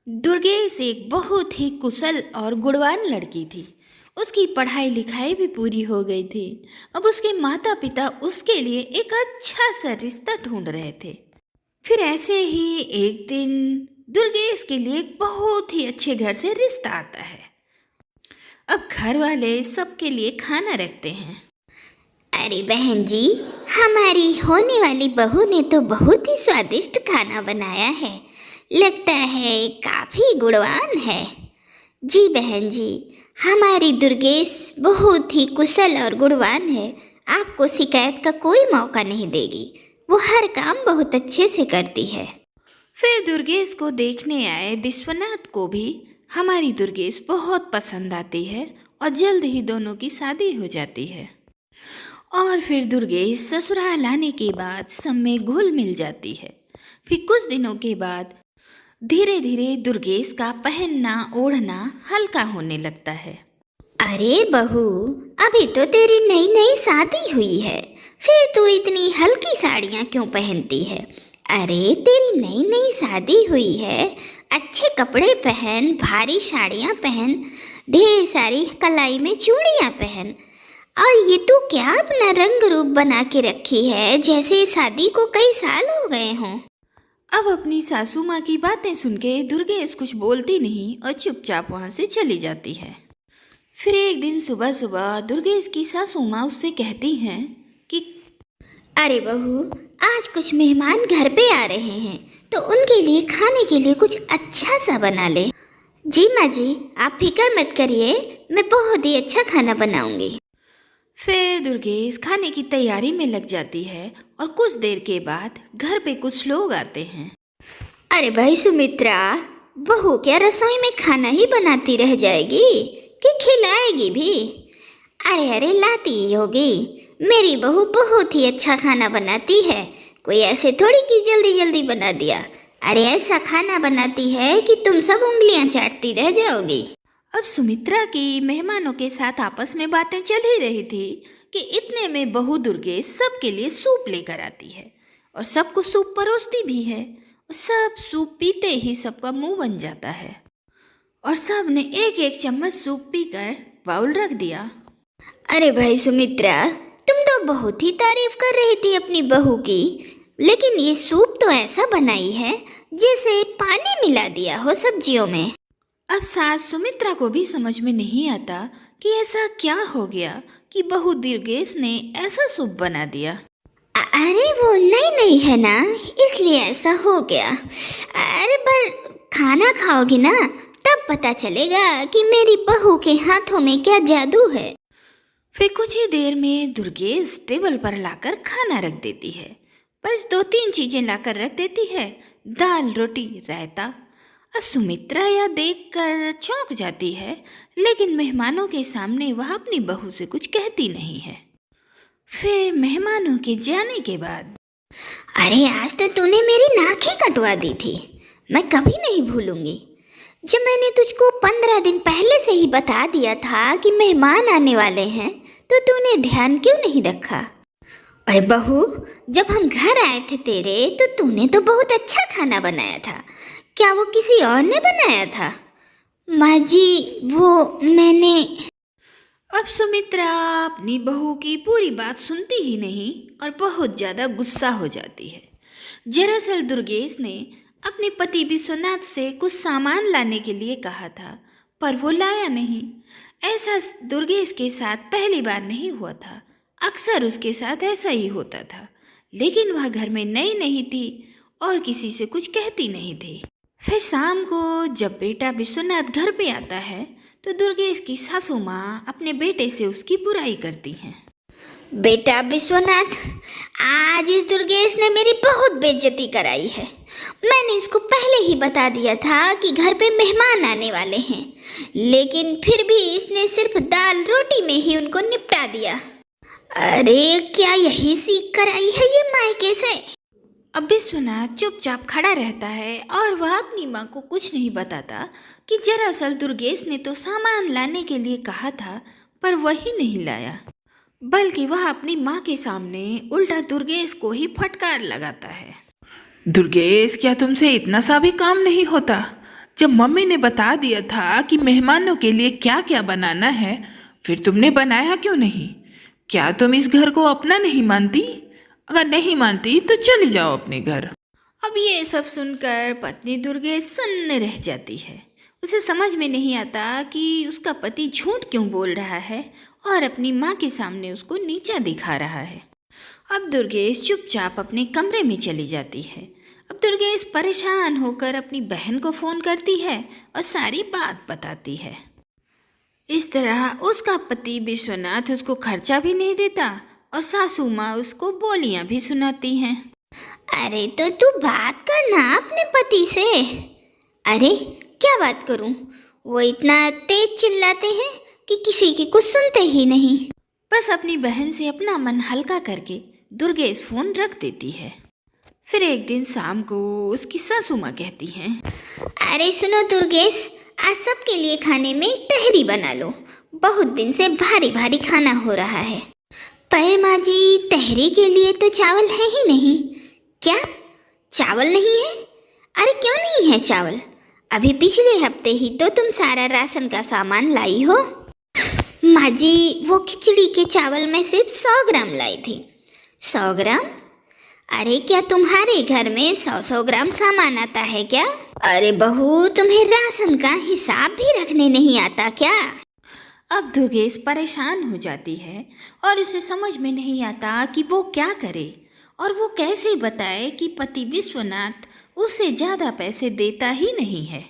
दुर्गेश एक बहुत ही कुशल और गुणवान लड़की थी। उसकी पढ़ाई लिखाई भी पूरी हो गई थी। अब उसके माता पिता उसके लिए एक अच्छा सा रिश्ता ढूंढ रहे थे। फिर ऐसे ही एक दिन दुर्गेश के लिए एक बहुत ही अच्छे घर से रिश्ता आता है। अब घर वाले सबके लिए खाना रखते हैं। अरे बहन जी, हमारी होने वाली बहू ने तो बहुत ही स्वादिष्ट खाना बनाया है। लगता है काफ़ी गुणवान है। जी बहन जी, हमारी दुर्गेश बहुत ही कुशल और गुणवान है। आपको शिकायत का कोई मौका नहीं देगी। वो हर काम बहुत अच्छे से करती है। फिर दुर्गेश को देखने आए विश्वनाथ को भी हमारी दुर्गेश बहुत पसंद आती है और जल्द ही दोनों की शादी हो जाती है। और फिर दुर्गेश ससुराल आने के बाद सब में घुल मिल जाती है। फिर कुछ दिनों के बाद धीरे धीरे दुर्गेश का पहनना ओढ़ना हल्का होने लगता है। अरे बहू, अभी तो तेरी नई नई शादी हुई है, फिर तू इतनी हल्की साड़ियाँ क्यों पहनती है? अरे तेरी नई नई शादी हुई है, अच्छे कपड़े पहन, भारी साड़ियाँ पहन, ढेर सारी कलाई में चूड़ियाँ पहन। और ये तू क्या अपना रंग रूप बना के रखी है, जैसे शादी को कई साल हो गए हों। अब अपनी सासू माँ की बातें सुन के दुर्गेश कुछ बोलती नहीं और चुपचाप वहाँ से चली जाती है। फिर एक दिन सुबह सुबह दुर्गेश की सासू माँ उससे कहती हैं कि अरे बहू, आज कुछ मेहमान घर पे आ रहे हैं, तो उनके लिए खाने के लिए कुछ अच्छा सा बना ले। जी माँ जी, आप फिक्र मत करिए, मैं बहुत ही अच्छा खाना बनाऊंगी। फिर दुर्गेश खाने की तैयारी में लग जाती है और कुछ देर के बाद घर पे कुछ लोग आते हैं। अरे भाई सुमित्रा, बहू क्या रसोई में खाना ही बनाती रह जाएगी कि खिलाएगी भी? अरे अरे, लाती ही होगी। मेरी बहू बहुत ही अच्छा खाना बनाती है, कोई ऐसे थोड़ी कि जल्दी जल्दी बना दिया। अरे ऐसा खाना बनाती है कि तुम सब उंगलियां चाटती रह जाओगी। अब सुमित्रा की मेहमानों के साथ आपस में बातें चल ही रही थी कि इतने में बहू दुर्गेश सबके लिए सूप लेकर आती है और सबको सूप परोसती भी है। और सब सूप पीते ही सबका मुंह बन जाता है और सब ने एक एक चम्मच सूप पीकर बाउल रख दिया। अरे भाई सुमित्रा, तुम तो बहुत ही तारीफ कर रही थी अपनी बहू की, लेकिन ये सूप तो ऐसा बनाई है जैसे पानी मिला दिया हो सब्जियों में। अब सास सुमित्रा को भी समझ में नहीं आता कि ऐसा क्या हो गया कि बहू दुर्गेश ने ऐसा सूप बना दिया। अरे वो नई नई है ना, इसलिए ऐसा हो गया। अरे पर खाना खाओगी ना, तब पता चलेगा कि मेरी बहू के हाथों में क्या जादू है। फिर कुछ ही देर में दुर्गेश टेबल पर लाकर खाना रख देती है। बस दो तीन चीजें लाकर रख देती है, दाल रोटी रायता। अब सुमित्रा यह देखकर चौंक जाती है, लेकिन मेहमानों के सामने वह अपनी बहू से कुछ कहती नहीं है। फिर मेहमानों के जाने के बाद अरे आज तो तूने मेरी नाक ही कटवा दी थी, मैं कभी नहीं भूलूंगी। जब मैंने तुझको 15 दिन पहले से ही बता दिया था कि मेहमान आने वाले हैं, तो तूने ध्यान क्यों नहीं रखा? अरे बहू, जब हम घर आए थे तेरे, तो तूने तो बहुत अच्छा खाना बनाया था। क्या वो किसी और ने बनाया था? माँ जी, वो मैंने। अब सुमित्रा अपनी बहू की पूरी बात सुनती ही नहीं और बहुत ज़्यादा गुस्सा हो जाती है। दरअसल दुर्गेश ने अपने पति विश्वनाथ से कुछ सामान लाने के लिए कहा था, पर वो लाया नहीं। ऐसा दुर्गेश के साथ पहली बार नहीं हुआ था, अक्सर उसके साथ ऐसा ही होता था। लेकिन वह घर में नई नहीं थी और किसी से कुछ कहती नहीं थी। फिर शाम को जब बेटा विश्वनाथ घर पे आता है तो दुर्गेश की सासू माँ अपने बेटे से उसकी बुराई करती हैं। बेटा विश्वनाथ, आज इस दुर्गेश ने मेरी बहुत बेइज्जती कराई है। मैंने इसको पहले ही बता दिया था कि घर पे मेहमान आने वाले हैं, लेकिन फिर भी इसने सिर्फ दाल रोटी में ही उनको निपटा दिया। अरे क्या यही सीख कर आई है ये मायके से? अब विश्वनाथ चुपचाप खड़ा रहता है और वह अपनी माँ को कुछ नहीं बताता कि दरअसल दुर्गेश ने तो सामान लाने के लिए कहा था, पर वही नहीं लाया, बल्कि वह अपनी माँ के सामने उल्टा दुर्गेश को ही फटकार लगाता है। दुर्गेश, क्या तुमसे इतना सा भी काम नहीं होता? जब मम्मी ने बता दिया था कि मेहमानों के लिए क्या क्या बनाना है, फिर तुमने बनाया क्यों नहीं? क्या तुम इस घर को अपना नहीं मानती? अगर नहीं मानती तो चली जाओ अपने घर। अब ये सब सुनकर पत्नी दुर्गेश सन्न रह जाती है। उसे समझ में नहीं आता कि उसका पति झूठ क्यों बोल रहा है और अपनी माँ के सामने उसको नीचा दिखा रहा है। अब दुर्गेश चुपचाप अपने कमरे में चली जाती है। अब दुर्गेश परेशान होकर अपनी बहन को फ़ोन करती है और सारी बात बताती है। इस तरह उसका पति विश्वनाथ उसको खर्चा भी नहीं देता और सासू माँ उसको बोलियाँ भी सुनाती हैं। अरे तो तू बात करना अपने पति से। अरे क्या बात करूं? वो इतना तेज चिल्लाते हैं कि किसी की कुछ सुनते ही नहीं। बस अपनी बहन से अपना मन हल्का करके दुर्गेश फ़ोन रख देती है। फिर एक दिन शाम को उसकी सासू माँ कहती हैं, अरे सुनो दुर्गेश, आज सबके लिए खाने में तहरी बना लो। बहुत दिन से भारी भारी खाना हो रहा है। पर माँ जी, तहरी के लिए तो चावल है ही नहीं। क्या चावल नहीं है? अरे क्यों नहीं है चावल? अभी पिछले हफ्ते ही तो तुम सारा राशन का सामान लाई हो। माँ जी, वो खिचड़ी के चावल में सिर्फ 100 ग्राम लाई थी। 100 ग्राम? अरे क्या तुम्हारे घर में 100 ग्राम सामान आता है क्या? अरे बहू, तुम्हें राशन का हिसाब भी रखने नहीं आता क्या? अब दुर्गेश परेशान हो जाती है और उसे समझ में नहीं आता कि वो क्या करे और वो कैसे बताए कि पति विश्वनाथ उसे ज़्यादा पैसे देता ही नहीं है।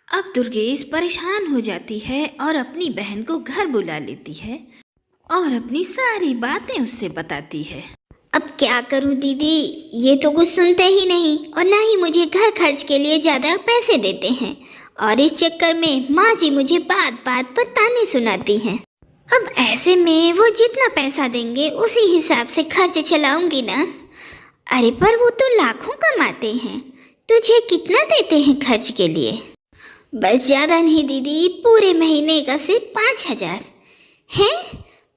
अब दुर्गेश परेशान हो जाती है और अपनी बहन को घर बुला लेती है और अपनी सारी बातें उससे बताती है। अब क्या करूं दीदी, ये तो कुछ सुनते ही नहीं और ना ही मुझे घर खर्च के लिए ज़्यादा पैसे देते हैं और इस चक्कर में माँ जी मुझे बात बात पर ताने सुनाती हैं। अब ऐसे में वो जितना पैसा देंगे उसी हिसाब से खर्च चलाऊंगी ना। अरे पर वो तो लाखों कमाते हैं, तुझे कितना देते हैं खर्च के लिए? बस ज़्यादा नहीं दीदी, पूरे महीने का सिर्फ 5,000 है।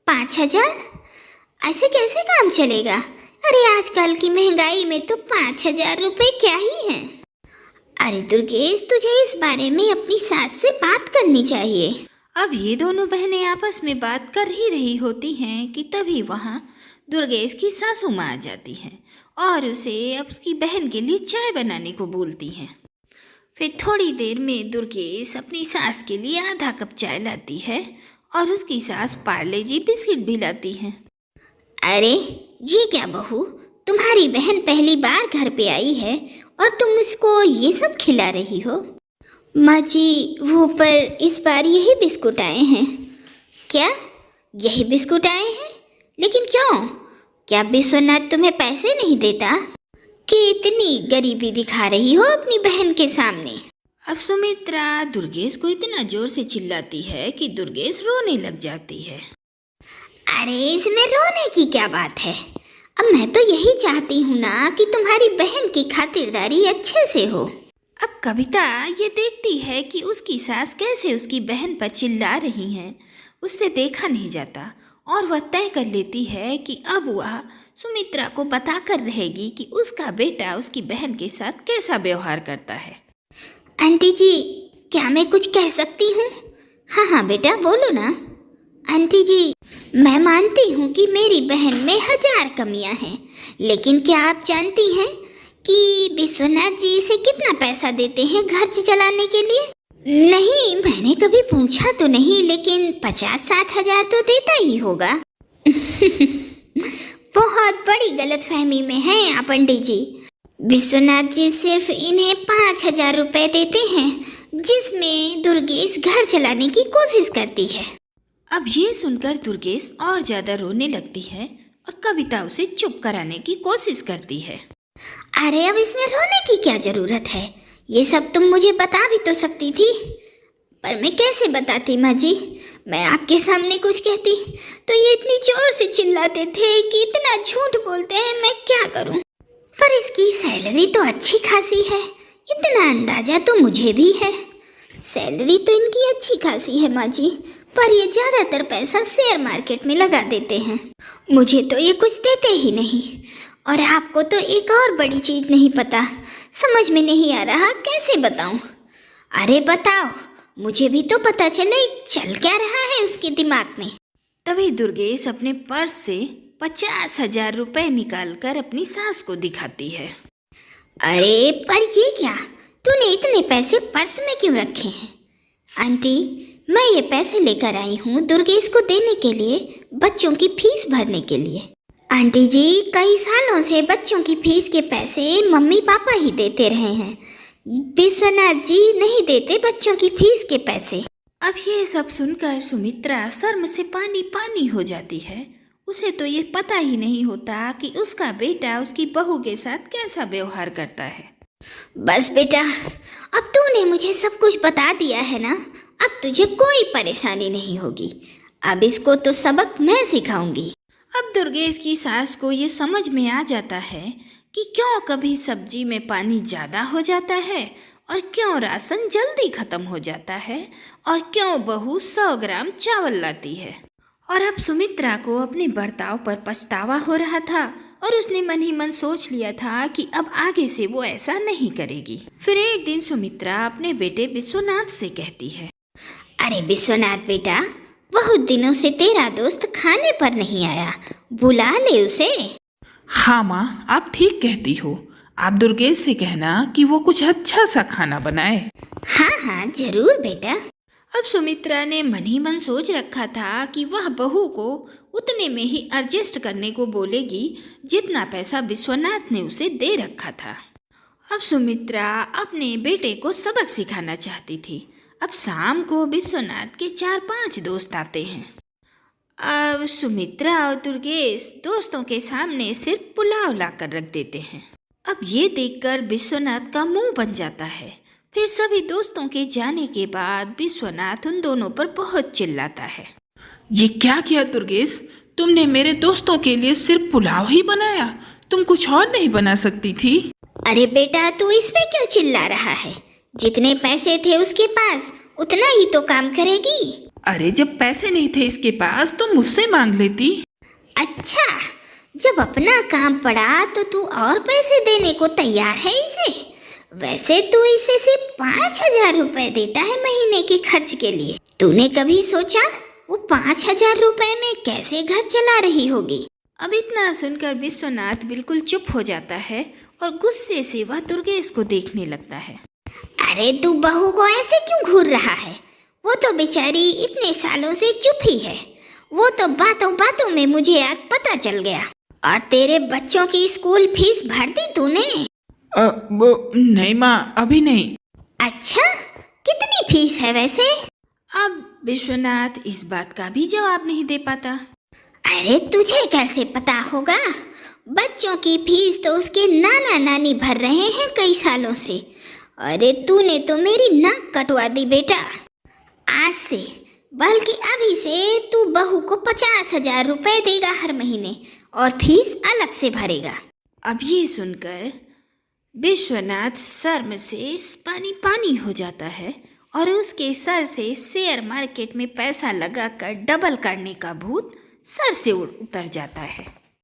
5,000? ऐसे कैसे काम चलेगा? अरे आजकल की महंगाई में तो 5,000 रुपये क्या ही हैं। अरे दुर्गेश, तुझे इस बारे में अपनी सास से बात करनी चाहिए। अब ये दोनों बहनें आपस में बात कर ही रही होती हैं कि तभी वहाँ दुर्गेश की सासू माँ आ जाती हैं और उसे अब उसकी बहन के लिए चाय बनाने को बोलती हैं। फिर थोड़ी देर में दुर्गेश अपनी सास के लिए आधा कप चाय लाती है और उसकी सास पार्ले जी बिस्किट भी लाती हैं। अरे ये क्या बहू, तुम्हारी बहन पहली बार घर पे आई है और तुम उसको ये सब खिला रही हो? माँ जी, वो पर इस बार यही बिस्कुट आए हैं। क्या यही बिस्कुट आए हैं? लेकिन क्यों? क्या विश्वनाथ तुम्हें पैसे नहीं देता कि इतनी गरीबी दिखा रही हो अपनी बहन के सामने? अब सुमित्रा दुर्गेश को इतना जोर से चिल्लाती है कि दुर्गेश रोने लग जाती है। अरे इसमें रोने की क्या बात है? अब मैं तो यही चाहती हूँ ना कि तुम्हारी बहन की खातिरदारी अच्छे से हो। अब कविता ये देखती है कि उसकी सास कैसे उसकी बहन पर चिल्ला रही हैं, उससे देखा नहीं जाता और वह तय कर लेती है कि अब वह सुमित्रा को बताकर रहेगी कि उसका बेटा उसकी बहन के साथ कैसा व्यवहार करता है। आंटी जी, क्या मैं कुछ कह सकती हूँ? हाँ हाँ बेटा, बोलो ना। आंटी जी, मैं मानती हूँ कि मेरी बहन में 1000 कमियाँ हैं, लेकिन क्या आप जानती हैं कि विश्वनाथ जी इसे कितना पैसा देते हैं घर चलाने के लिए? नहीं, मैंने कभी पूछा तो नहीं, लेकिन 50-60 हजार तो देता ही होगा। बहुत बड़ी गलतफहमी में हैं आप पंडित जी। विश्वनाथ जी सिर्फ इन्हें 5,000 रुपये देते हैं, जिसमें दुर्गेश घर चलाने की कोशिश करती है। अब ये सुनकर दुर्गेश और ज़्यादा रोने लगती है और कविता उसे चुप कराने की कोशिश करती है। अरे अब इसमें रोने की क्या ज़रूरत है? ये सब तुम मुझे बता भी तो सकती थी। पर मैं कैसे बताती माँ जी? मैं आपके सामने कुछ कहती तो ये इतनी जोर से चिल्लाते थे कि इतना झूठ बोलते हैं, मैं क्या करूं? पर इसकी सैलरी तो अच्छी खासी है, इतना अंदाजा तो मुझे भी है। सैलरी तो इनकी अच्छी खासी है माँ जी, पर ये ज़्यादातर पैसा शेयर मार्केट में लगा देते हैं। मुझे तो ये कुछ देते ही नहीं। और आपको तो एक और बड़ी चीज़ नहीं पता, समझ में नहीं आ रहा कैसे बताऊं। अरे बताओ, मुझे भी तो पता चले चल क्या रहा है उसके दिमाग में। तभी दुर्गेश अपने पर्स से 50,000 रुपए निकालकर अपनी सास को दिखाती है। अरे पर ये क्या, तूने इतने पैसे पर्स में क्यों रखे हैं? आंटी, मैं ये पैसे लेकर आई हूँ दुर्गेश को देने के लिए, बच्चों की फीस भरने के लिए। आंटी जी, कई सालों से बच्चों की फीस के पैसे मम्मी पापा ही देते रहे हैं, विश्वनाथ जी नहीं देते बच्चों की फीस के पैसे। अब ये सब सुनकर सुमित्रा शर्म से पानी पानी हो जाती है। उसे तो ये पता ही नहीं होता कि उसका बेटा उसकी बहू के साथ कैसा व्यवहार करता है। बस बेटा, अब तूने मुझे सब कुछ बता दिया है ना, अब तुझे कोई परेशानी नहीं होगी। अब इसको तो सबक मैं सिखाऊंगी। अब दुर्गेश की सास को ये समझ में आ जाता है कि क्यों कभी सब्जी में पानी ज़्यादा हो जाता है और क्यों राशन जल्दी ख़त्म हो जाता है और क्यों बहू 100 ग्राम चावल लाती है। और अब सुमित्रा को अपने बर्ताव पर पछतावा हो रहा था और उसने मन ही मन सोच लिया था कि अब आगे से वो ऐसा नहीं करेगी। फिर एक दिन सुमित्रा अपने बेटे विश्वनाथ से कहती है, अरे विश्वनाथ बेटा, बहुत दिनों से तेरा दोस्त खाने पर नहीं आया, बुला ले उसे। हाँ माँ, आप ठीक कहती हो। आप दुर्गेश से कहना कि वो कुछ अच्छा सा खाना बनाए। हाँ हाँ जरूर बेटा। अब सुमित्रा ने मन ही मन सोच रखा था कि वह बहू को उतने में ही एडजस्ट करने को बोलेगी जितना पैसा विश्वनाथ ने उसे दे रखा था। अब सुमित्रा अपने बेटे को सबक सिखाना चाहती थी। अब शाम को विश्वनाथ के 4-5 दोस्त आते हैं। अब सुमित्रा और दुर्गेश दोस्तों के सामने सिर्फ पुलाव लाकर रख देते हैं। अब ये देखकर विश्वनाथ का मुंह बन जाता है। फिर सभी दोस्तों के जाने के बाद विश्वनाथ उन दोनों पर बहुत चिल्लाता है। ये क्या किया दुर्गेश, तुमने मेरे दोस्तों के लिए सिर्फ पुलाव ही बनाया, तुम कुछ और नहीं बना सकती थी? अरे बेटा, तू इसमें क्यों चिल्ला रहा है? जितने पैसे थे उसके पास उतना ही तो काम करेगी। अरे जब पैसे नहीं थे इसके पास तो मुझसे मांग लेती। अच्छा, जब अपना काम पड़ा तो तू और पैसे देने को तैयार है इसे? वैसे तू इसे सिर्फ 5,000 रुपए देता है महीने के खर्च के लिए। तूने कभी सोचा वो 5,000 रुपए में कैसे घर चला रही होगी? अब इतना सुनकर विश्वनाथ बिल्कुल चुप हो जाता है और गुस्से से वह दुर्गेश को देखने लगता है। अरे तू बहू को ऐसे क्यों घूर रहा है? वो तो बेचारी इतने सालों से चुप ही है। वो तो बातों बातों में मुझे आज पता चल गया। और तेरे बच्चों की स्कूल फीस भर दी तूने? वो नहीं माँ, अभी नहीं। अच्छा, कितनी फीस है वैसे? अब विश्वनाथ इस बात का भी जवाब नहीं दे पाता। अरे तुझे कैसे पता होगा? बच्चों की फीस तो उसके नाना नानी भर रहे हैं कई सालों से। अरे तूने तो मेरी नाक कटवा दी बेटा। आज से, बल्कि अभी से तू बहू को 50,000 रुपए देगा हर महीने और फीस अलग से भरेगा। अब ये सुनकर विश्वनाथ शर्म से पानी पानी हो जाता है और उसके सर से शेयर मार्केट में पैसा लगाकर डबल करने का भूत सर से उतर जाता है।